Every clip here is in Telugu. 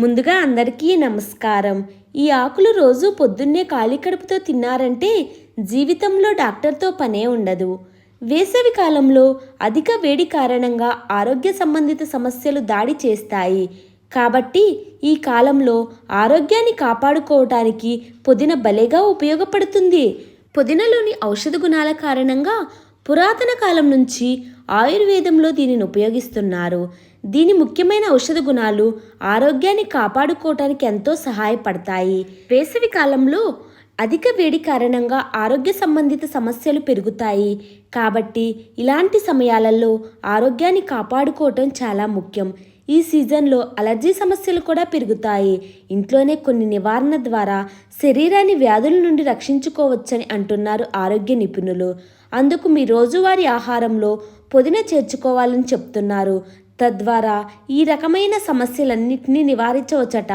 ముందుగా అందరికీ నమస్కారం. ఈ ఆకులు రోజు పొద్దున్నే ఖాళీ కడుపుతో తిన్నారంటే జీవితంలో డాక్టర్తో పనే ఉండదు. వేసవి కాలంలో అధిక వేడి కారణంగా ఆరోగ్య సంబంధిత సమస్యలు దాడి చేస్తాయి. కాబట్టి ఈ కాలంలో ఆరోగ్యాన్ని కాపాడుకోవటానికి పుదీనా భలేగా ఉపయోగపడుతుంది. పుదీనాలోని ఔషధ గుణాల కారణంగా పురాతన కాలం నుంచి ఆయుర్వేదంలో దీనిని ఉపయోగిస్తున్నారు. దీని ముఖ్యమైన ఔషధ గుణాలు ఆరోగ్యాన్ని కాపాడుకోవటానికి ఎంతో సహాయపడతాయి. వేసవి కాలంలో అధిక వేడి కారణంగా ఆరోగ్య సంబంధిత సమస్యలు పెరుగుతాయి. కాబట్టి ఇలాంటి సమయాలలో ఆరోగ్యాన్ని కాపాడుకోవటం చాలా ముఖ్యం. ఈ సీజన్లో అలర్జీ సమస్యలు కూడా పెరుగుతాయి. ఇంట్లోనే కొన్ని నివారణ ద్వారా శరీరాన్ని వ్యాధుల నుండి రక్షించుకోవచ్చని అంటున్నారు ఆరోగ్య నిపుణులు. అందుకు మీ రోజువారీ ఆహారంలో పుదీనా చేర్చుకోవాలని చెప్తున్నారు. తద్వారా ఈ రకమైన సమస్యలన్నింటినీ నివారించవచ్చట.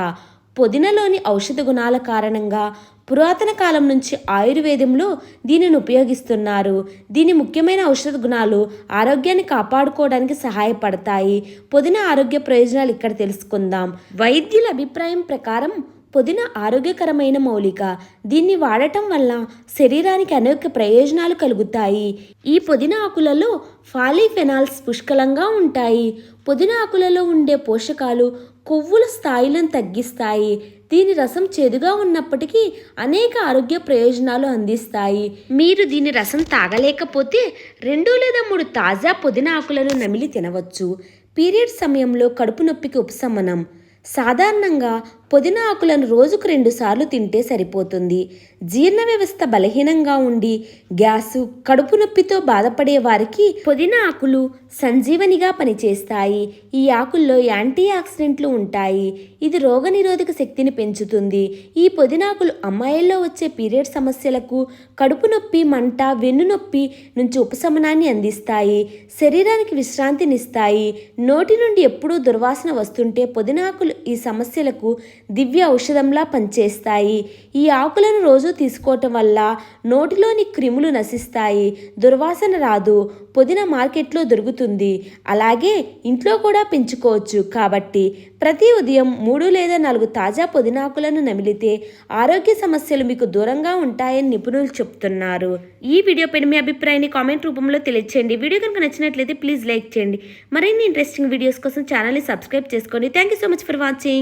పుదీనాలోని ఔషధ గుణాల కారణంగా పురాతన కాలం నుంచి ఆయుర్వేదంలో దీనిని ఉపయోగిస్తున్నారు. దీని ముఖ్యమైన ఔషధ గుణాలు ఆరోగ్యాన్ని కాపాడుకోవడానికి సహాయపడతాయి. పుదీనా ఆరోగ్య ప్రయోజనాలు ఇక్కడ తెలుసుకుందాం. వైద్యుల అభిప్రాయం ప్రకారం పుదీనా ఆరోగ్యకరమైన మూలిక. దీన్ని వాడటం వల్ల శరీరానికి అనేక ప్రయోజనాలు కలుగుతాయి. ఈ పుదీనా ఆకులలో పాలీఫెనాల్స్ పుష్కలంగా ఉంటాయి. పుదీనా ఆకులలో ఉండే పోషకాలు కొవ్వుల స్థాయిలను తగ్గిస్తాయి. దీని రసం చేదుగా ఉన్నప్పటికీ అనేక ఆరోగ్య ప్రయోజనాలు అందిస్తాయి. మీరు దీని రసం తాగలేకపోతే 2 లేదా 3 తాజా పుదీనా ఆకులను నమిలి తినవచ్చు. పీరియడ్ సమయంలో కడుపు నొప్పికి ఉపశమనం. సాధారణంగా పుదీనా ఆకులను రోజుకు 2 సార్లు తింటే సరిపోతుంది. జీర్ణ వ్యవస్థ బలహీనంగా ఉండి గ్యాసు, కడుపు నొప్పితో బాధపడే వారికి పుదీనా ఆకులు సంజీవనిగా పనిచేస్తాయి. ఈ ఆకుల్లో యాంటీ ఆక్సిడెంట్లు ఉంటాయి. ఇది రోగనిరోధక శక్తిని పెంచుతుంది. ఈ పుదీనాకులు అమ్మాయిల్లో వచ్చే పీరియడ్ సమస్యలకు, కడుపు నొప్పి, మంట, వెన్ను నొప్పి నుంచి ఉపశమనాన్ని అందిస్తాయి. శరీరానికి విశ్రాంతినిస్తాయి. నోటి నుండి ఎప్పుడూ దుర్వాసన వస్తుంటే పుదీనాకులు ఈ సమస్యలకు దివ్య ఔషధంలా పనిచేస్తాయి. ఈ ఆకులను రోజు తీసుకోవటం వల్ల నోటిలోని క్రిములు నశిస్తాయి. దుర్వాసన రాదు. పుదీనా మార్కెట్లో దొరుకుతుంది. అలాగే ఇంట్లో కూడా పెంచుకోవచ్చు. కాబట్టి ప్రతి ఉదయం 3 లేదా 4 తాజా పుదీనాకులను నమిలితే ఆరోగ్య సమస్యలు మీకు దూరంగా ఉంటాయని నిపుణులు చెప్తున్నారు. ఈ వీడియో పైన మీ అభిప్రాయాన్ని కామెంట్ రూపంలో తెలియచేయండి. వీడియో కనుక నచ్చినట్లయితే ప్లీజ్ లైక్ చేయండి. మరిన్ని ఇంట్రెస్టింగ్ వీడియోస్ కోసం ఛానల్ని సబ్స్క్రైబ్ చేసుకోండి. Thank you so much for watching.